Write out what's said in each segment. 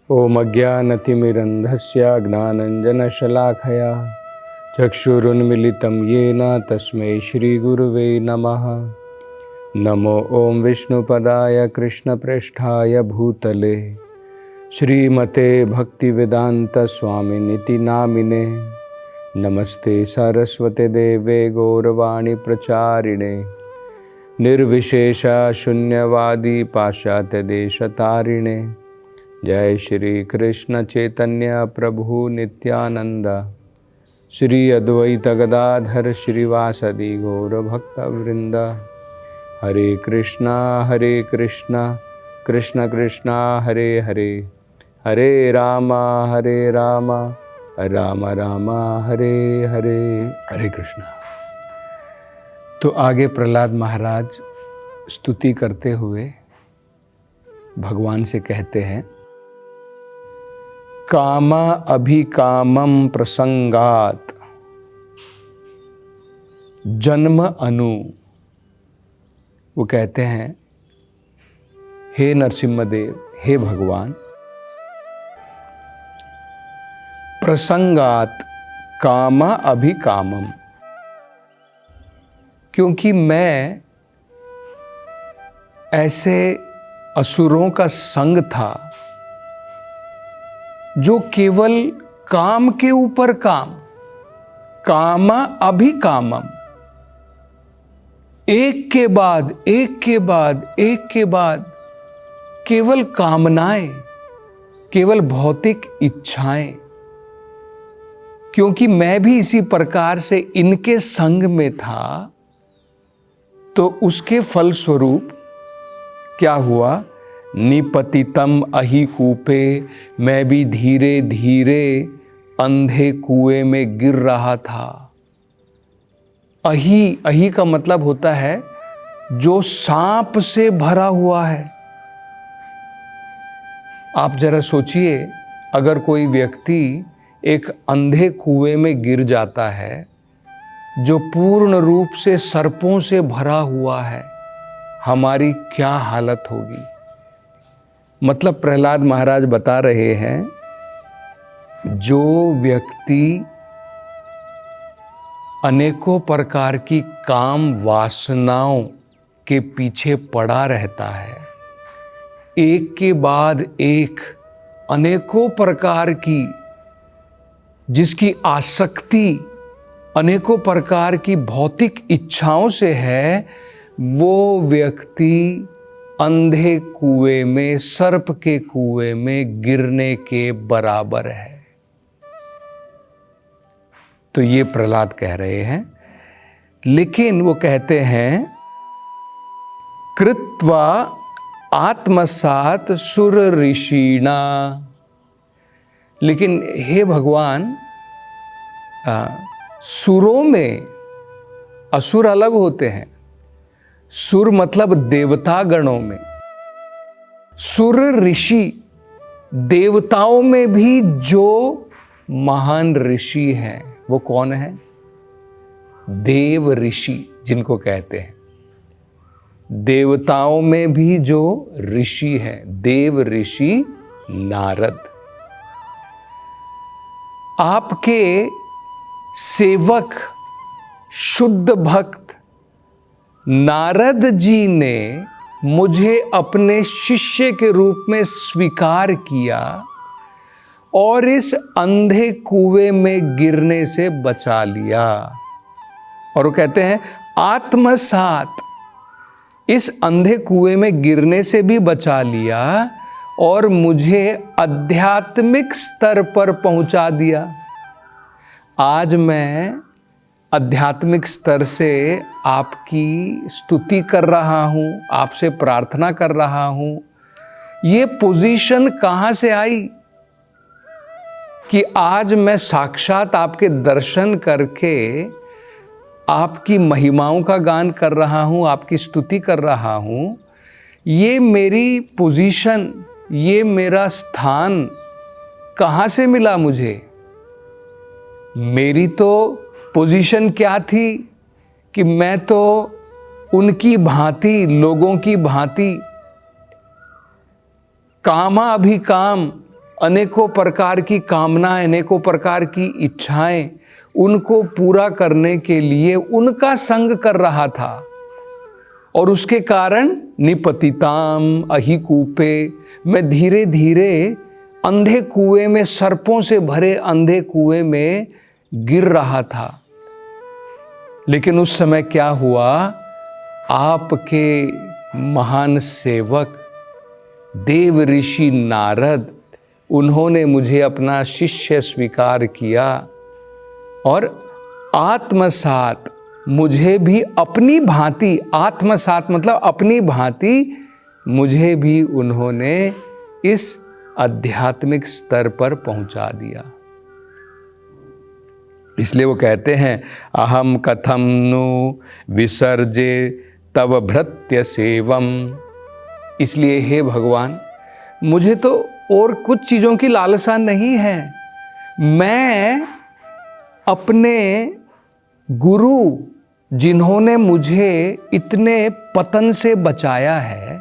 ओम अज्ञानतिमिरन्धस्य ज्ञानञ्जनशलाखया चक्षुरुन्मिलितं येन तस्मै श्रीगुरुवे नमः। नमो ओम विष्णुपदाय कृष्णप्रेष्ठाय भूतले श्रीमते भक्तिवेदांत स्वामिनिति नामिने। नमस्ते सरस्वते देवे गौरवाणी प्रचारिणे निर्विशेष शून्यवादी पाश्चात्य देशतारिणे। जय श्री कृष्ण चैतन्य प्रभु नित्यानंद श्री अद्वैत गदाधर श्रीवासदि गौर भक्तवृंद। हरे कृष्णा कृष्ण कृष्ण हरे हरे, हरे राम राम राम हरे हरे। हरे कृष्णा। तो आगे प्रहलाद महाराज स्तुति करते हुए भगवान से कहते हैं, कामा अभिकामं प्रसंगात जन्म अनु। वो कहते हैं, हे नरसिम्हदेव, हे भगवान, प्रसंगात कामा अभिकामम, क्योंकि मैं ऐसे असुरों का संग था जो केवल काम के ऊपर काम, कामा अभिकामम, एक के बाद एक के बाद एक के बाद केवल कामनाएं, केवल भौतिक इच्छाएं। क्योंकि मैं भी इसी प्रकार से इनके संग में था, तो उसके फलस्वरूप क्या हुआ? निपतितम अहि कूपे, मैं भी धीरे धीरे अंधे कुएं में गिर रहा था। अहि का मतलब होता है जो सांप से भरा हुआ है। आप जरा सोचिए, अगर कोई व्यक्ति एक अंधे कुएं में गिर जाता है जो पूर्ण रूप से सर्पों से भरा हुआ है, हमारी क्या हालत होगी? मतलब प्रहलाद महाराज बता रहे हैं, जो व्यक्ति अनेकों प्रकार की काम वासनाओं के पीछे पड़ा रहता है, एक के बाद एक अनेकों प्रकार की, जिसकी आसक्ति अनेकों प्रकार की भौतिक इच्छाओं से है, वो व्यक्ति अंधे कुएं में, सर्प के कुएं में गिरने के बराबर है। तो ये प्रहलाद कह रहे हैं। लेकिन वो कहते हैं, कृत्वा आत्मसात सुर ऋषिणा। लेकिन हे भगवान, सुरों में असुर अलग होते हैं। सुर मतलब देवता गणों में, सुर ऋषि देवताओं में भी जो महान ऋषि हैं, वो कौन है? देव ऋषि जिनको कहते हैं। देवताओं में भी जो ऋषि हैं, देव ऋषि नारद। आपके सेवक शुद्ध भक्त नारद जी ने मुझे अपने शिष्य के रूप में स्वीकार किया और इस अंधे कुएं में गिरने से बचा लिया। और वो कहते हैं, आत्मसात, इस अंधे कुएं में गिरने से भी बचा लिया और मुझे आध्यात्मिक स्तर पर पहुंचा दिया। आज मैं आध्यात्मिक स्तर से आपकी स्तुति कर रहा हूँ, आपसे प्रार्थना कर रहा हूँ। ये पोजीशन कहाँ से आई कि आज मैं साक्षात आपके दर्शन करके आपकी महिमाओं का गान कर रहा हूँ, आपकी स्तुति कर रहा हूँ। ये मेरी पोजीशन, ये मेरा स्थान कहाँ से मिला मुझे? मेरी तो पोजीशन क्या थी कि मैं तो उनकी भांति, लोगों की भांति कामा अभिकाम, अनेकों प्रकार की कामनाएं, अनेकों प्रकार की इच्छाएं, उनको पूरा करने के लिए उनका संग कर रहा था। और उसके कारण निपतिताम अहिकूपे, मैं धीरे धीरे अंधे कुएं में, सर्पों से भरे अंधे कुएं में गिर रहा था। लेकिन उस समय क्या हुआ, आपके महान सेवक देव ऋषि नारद, उन्होंने मुझे अपना शिष्य स्वीकार किया और आत्मसात मुझे भी अपनी भांति, आत्मसात मतलब अपनी भांति, मुझे भी उन्होंने इस आध्यात्मिक स्तर पर पहुंचा दिया। इसलिए वो कहते हैं, अहम कथम नु विसर्जे तव भृत्य सेवम। इसलिए हे भगवान, मुझे तो और कुछ चीज़ों की लालसा नहीं है। मैं अपने गुरु, जिन्होंने मुझे इतने पतन से बचाया है,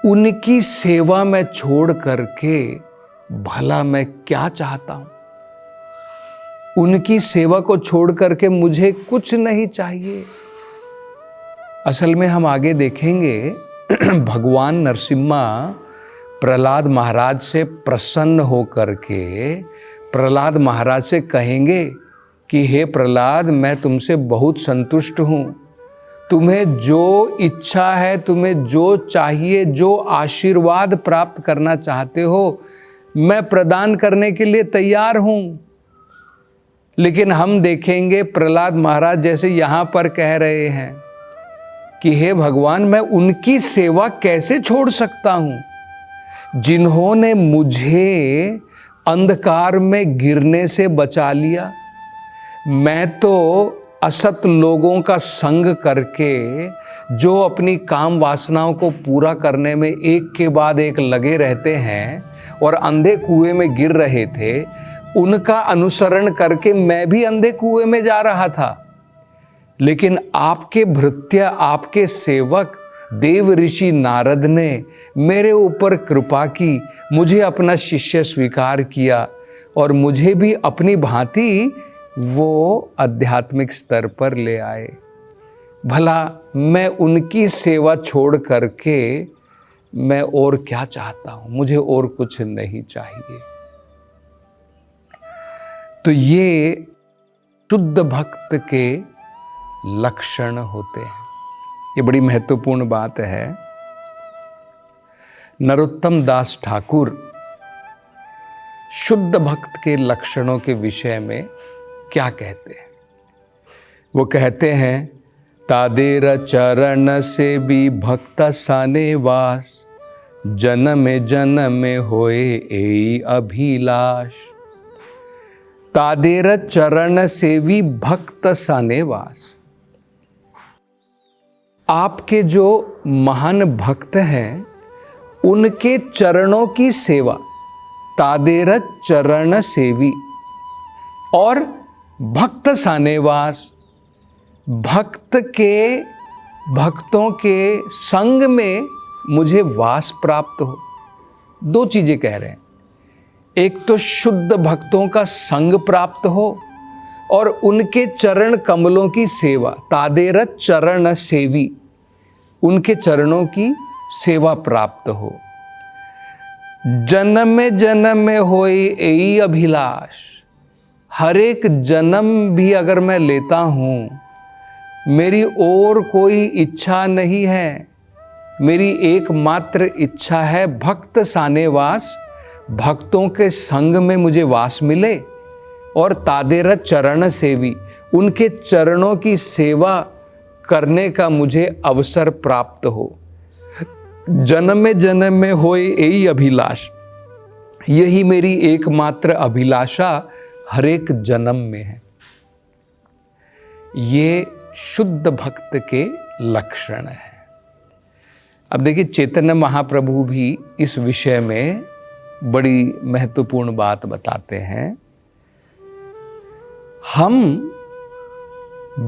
उनकी सेवा मैं छोड़ करके भला मैं क्या चाहता हूँ। उनकी सेवा को छोड़ करके मुझे कुछ नहीं चाहिए। असल में हम आगे देखेंगे भगवान नरसिम्हा प्रहलाद महाराज से प्रसन्न होकर के प्रहलाद महाराज से कहेंगे कि हे प्रहलाद, मैं तुमसे बहुत संतुष्ट हूँ। तुम्हें जो इच्छा है, तुम्हें जो चाहिए, जो आशीर्वाद प्राप्त करना चाहते हो, मैं प्रदान करने के लिए तैयार हूँ। लेकिन हम देखेंगे प्रहलाद महाराज जैसे यहाँ पर कह रहे हैं कि हे भगवान, मैं उनकी सेवा कैसे छोड़ सकता हूँ जिन्होंने मुझे अंधकार में गिरने से बचा लिया। मैं तो असत लोगों का संग करके, जो अपनी काम वासनाओं को पूरा करने में एक के बाद एक लगे रहते हैं और अंधे कुएं में गिर रहे थे, उनका अनुसरण करके मैं भी अंधे कुएं में जा रहा था। लेकिन आपके भृत्य, आपके सेवक देव ऋषि नारद ने मेरे ऊपर कृपा की, मुझे अपना शिष्य स्वीकार किया और मुझे भी अपनी भांति वो आध्यात्मिक स्तर पर ले आए। भला मैं उनकी सेवा छोड़ करके मैं और क्या चाहता हूँ, मुझे और कुछ नहीं चाहिए। तो ये शुद्ध भक्त के लक्षण होते हैं। ये बड़ी महत्वपूर्ण बात है। नरोत्तम दास ठाकुर शुद्ध भक्त के लक्षणों के विषय में क्या कहते हैं? वो कहते हैं, तादेर चरण से भी भक्त साने वास, जन्म जन्म होए एई अभिलाष। तादेर चरण से भी भक्त साने वास। आपके जो महान भक्त हैं, उनके चरणों की सेवा, तादेर चरण सेवी, और भक्त सानेवास, भक्तों के संग में मुझे वास प्राप्त हो। दो चीजें कह रहे हैं, एक तो शुद्ध भक्तों का संग प्राप्त हो और उनके चरण कमलों की सेवा, तादेर चरण सेवी, उनके चरणों की सेवा प्राप्त हो। जन्म जन्म होई एई अभिलाष। हर एक जन्म भी अगर मैं लेता हूँ, मेरी और कोई इच्छा नहीं है। मेरी एकमात्र इच्छा है भक्त सानेवास, भक्तों के संग में मुझे वास मिले, और तादेर चरण सेवी, उनके चरणों की सेवा करने का मुझे अवसर प्राप्त हो। जन्म जन्म में होए यही अभिलाष, यही मेरी एकमात्र अभिलाषा हर एक जन्म में है। ये शुद्ध भक्त के लक्षण है। अब देखिए, चैतन्य महाप्रभु भी इस विषय में बड़ी महत्वपूर्ण बात बताते हैं। हम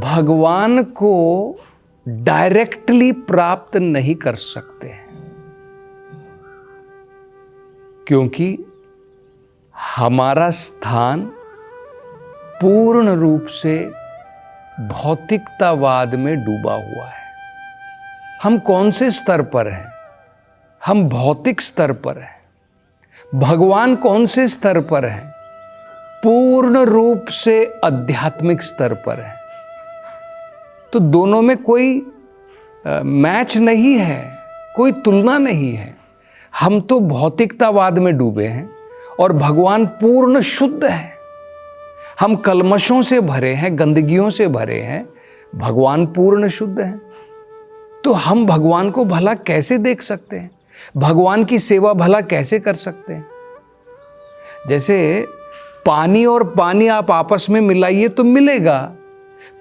भगवान को डायरेक्टली प्राप्त नहीं कर सकते हैं, क्योंकि हमारा स्थान पूर्ण रूप से भौतिकतावाद में डूबा हुआ है। हम कौन से स्तर पर हैं? हम भौतिक स्तर पर हैं। भगवान कौन से स्तर पर है? पूर्ण रूप से आध्यात्मिक स्तर पर है। तो दोनों में कोई मैच नहीं है, कोई तुलना नहीं है। हम तो भौतिकतावाद में डूबे हैं और भगवान पूर्ण शुद्ध है। हम कलमशों से भरे हैं, गंदगियों से भरे हैं, भगवान पूर्ण शुद्ध है। तो हम भगवान को भला कैसे देख सकते हैं? भगवान की सेवा भला कैसे कर सकते हैं? जैसे पानी और पानी आप आपस में मिलाइए तो मिलेगा।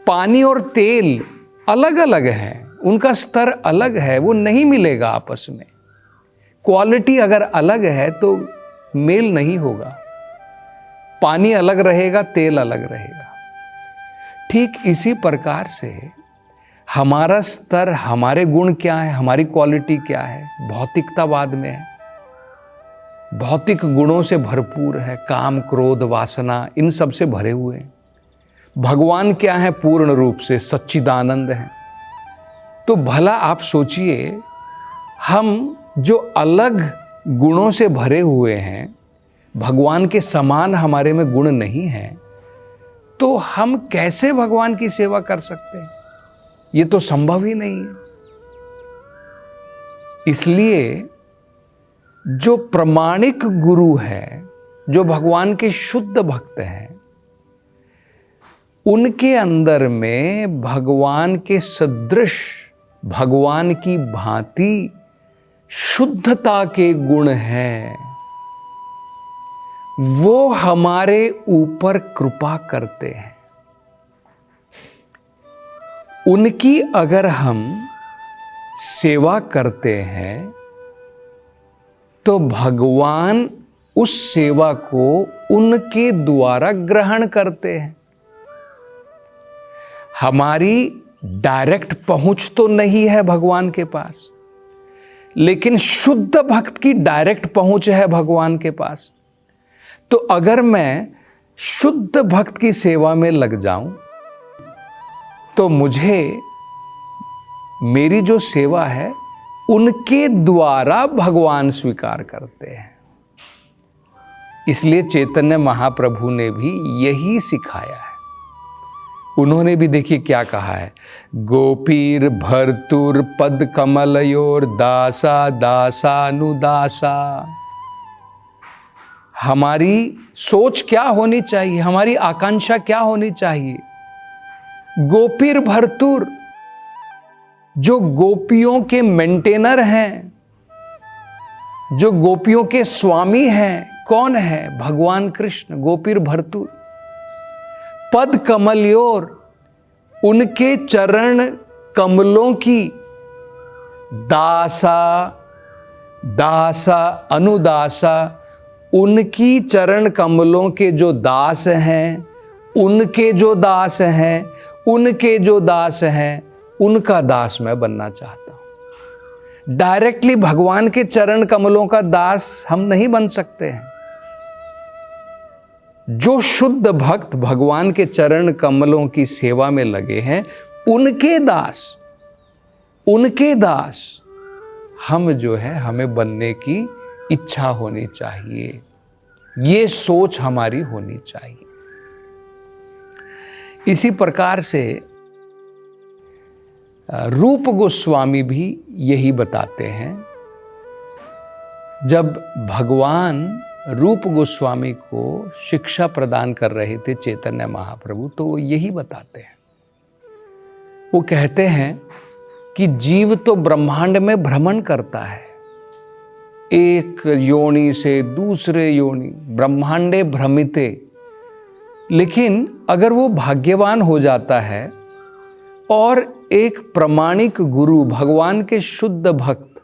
पानी और तेल अलग अलग है, उनका स्तर अलग है, वो नहीं मिलेगा आपस में। क्वालिटी अगर अलग है तो मेल नहीं होगा। पानी अलग रहेगा, तेल अलग रहेगा। ठीक इसी प्रकार से हमारा स्तर, हमारे गुण क्या है, हमारी क्वालिटी क्या है, भौतिकतावाद में है। भौतिक गुणों से भरपूर है, काम, क्रोध, वासना, इन सब से भरे हुए हैं। भगवान क्या है? पूर्ण रूप से सच्चिदानंद है। तो भला आप सोचिए, हम जो अलग गुणों से भरे हुए हैं, भगवान के समान हमारे में गुण नहीं है, तो हम कैसे भगवान की सेवा कर सकते हैं? ये तो संभव ही नहीं है। इसलिए जो प्रमाणिक गुरु है, जो भगवान के शुद्ध भक्त हैं, उनके अंदर में भगवान के सदृश, भगवान की भांति शुद्धता के गुण हैं। वो हमारे ऊपर कृपा करते हैं। उनकी अगर हम सेवा करते हैं तो भगवान उस सेवा को उनके द्वारा ग्रहण करते हैं। हमारी डायरेक्ट पहुंच तो नहीं है भगवान के पास, लेकिन शुद्ध भक्त की डायरेक्ट पहुंच है भगवान के पास। तो अगर मैं शुद्ध भक्त की सेवा में लग जाऊं तो मुझे, मेरी जो सेवा है, उनके द्वारा भगवान स्वीकार करते हैं। इसलिए चैतन्य महाप्रभु ने भी यही सिखाया है। उन्होंने भी देखिए क्या कहा है, गोपीर भर्तुर पद कमलयोर दासा दासानुदासा। हमारी सोच क्या होनी चाहिए, हमारी आकांक्षा क्या होनी चाहिए? गोपीर भर्तुर, जो गोपियों के मेंटेनर हैं, जो गोपियों के स्वामी हैं, कौन है? भगवान कृष्ण। गोपीर भर्तुर पद कमलयोर, उनके चरण कमलों की दासा दासा अनुदासा, उनकी चरण कमलों के जो दास हैं, उनके जो दास हैं, उनके जो दास हैं, उनका दास मैं बनना चाहता हूं। डायरेक्टली भगवान के चरण कमलों का दास हम नहीं बन सकते हैं। जो शुद्ध भक्त भगवान के चरण कमलों की सेवा में लगे हैं, उनके दास हम जो है, हमें बनने की इच्छा होनी चाहिए। ये सोच हमारी होनी चाहिए। इसी प्रकार से रूप गोस्वामी भी यही बताते हैं। जब भगवान रूप गोस्वामी को शिक्षा प्रदान कर रहे थे चैतन्य महाप्रभु, तो वो यही बताते हैं। वो कहते हैं कि जीव तो ब्रह्मांड में भ्रमण करता है, एक योनि से दूसरे योनि, ब्रह्मांडे भ्रमिते। लेकिन अगर वो भाग्यवान हो जाता है और एक प्रमाणिक गुरु, भगवान के शुद्ध भक्त,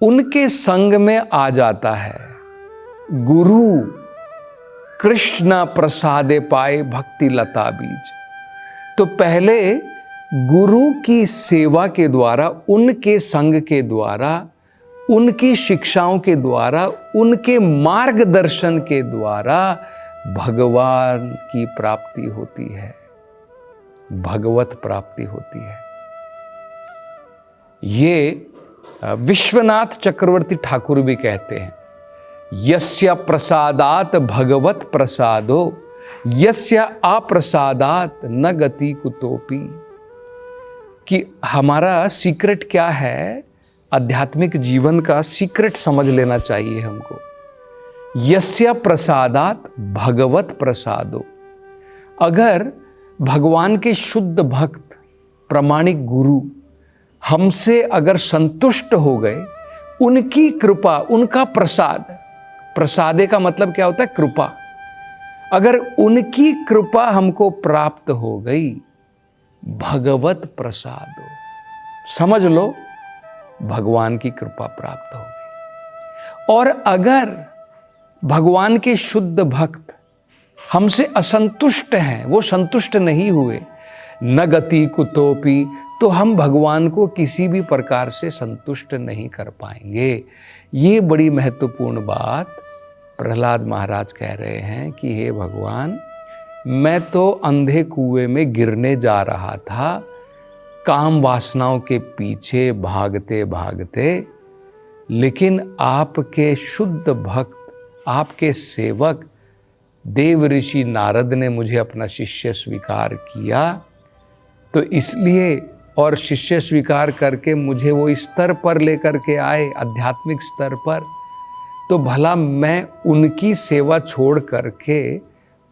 उनके संग में आ जाता है, गुरु कृष्ण प्रसादे पाए भक्ति लता बीज, तो पहले गुरु की सेवा के द्वारा, उनके संग के द्वारा उनकी शिक्षाओं के द्वारा, उनके मार्गदर्शन के द्वारा भगवान की प्राप्ति होती है, भगवत प्राप्ति होती है। ये विश्वनाथ चक्रवर्ती ठाकुर भी कहते हैं, यस्य प्रसादात भगवत प्रसादो यस्य अप्रसादात न गति कुतोपि। कि हमारा सीक्रेट क्या है, आध्यात्मिक जीवन का सीक्रेट समझ लेना चाहिए हमको। यस्य प्रसादात भगवत प्रसादो, अगर भगवान के शुद्ध भक्त प्रामाणिक गुरु हमसे अगर संतुष्ट हो गए, उनकी कृपा, उनका प्रसाद, प्रसादे का मतलब क्या होता है, कृपा, अगर उनकी कृपा हमको प्राप्त हो गई, भगवत प्रसाद हो, समझ लो भगवान की कृपा प्राप्त हो गई। और अगर भगवान के शुद्ध भक्त हमसे असंतुष्ट हैं, वो संतुष्ट नहीं हुए, न गति कुतोपि, तो हम भगवान को किसी भी प्रकार से संतुष्ट नहीं कर पाएंगे। ये बड़ी महत्वपूर्ण बात प्रहलाद महाराज कह रहे हैं कि हे भगवान, मैं तो अंधे कुएं में गिरने जा रहा था, काम वासनाओं के पीछे भागते भागते, लेकिन आपके शुद्ध भक्त, आपके सेवक देव ऋषि नारद ने मुझे अपना शिष्य स्वीकार किया, तो इसलिए, और शिष्य स्वीकार करके मुझे वो स्तर पर लेकर के आए, आध्यात्मिक स्तर पर, तो भला मैं उनकी सेवा छोड़ करके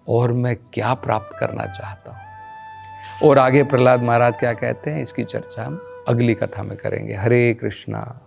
और मैं क्या प्राप्त करना चाहता हूँ। और आगे प्रहलाद महाराज क्या कहते हैं, इसकी चर्चा हम अगली कथा में करेंगे। हरे कृष्णा।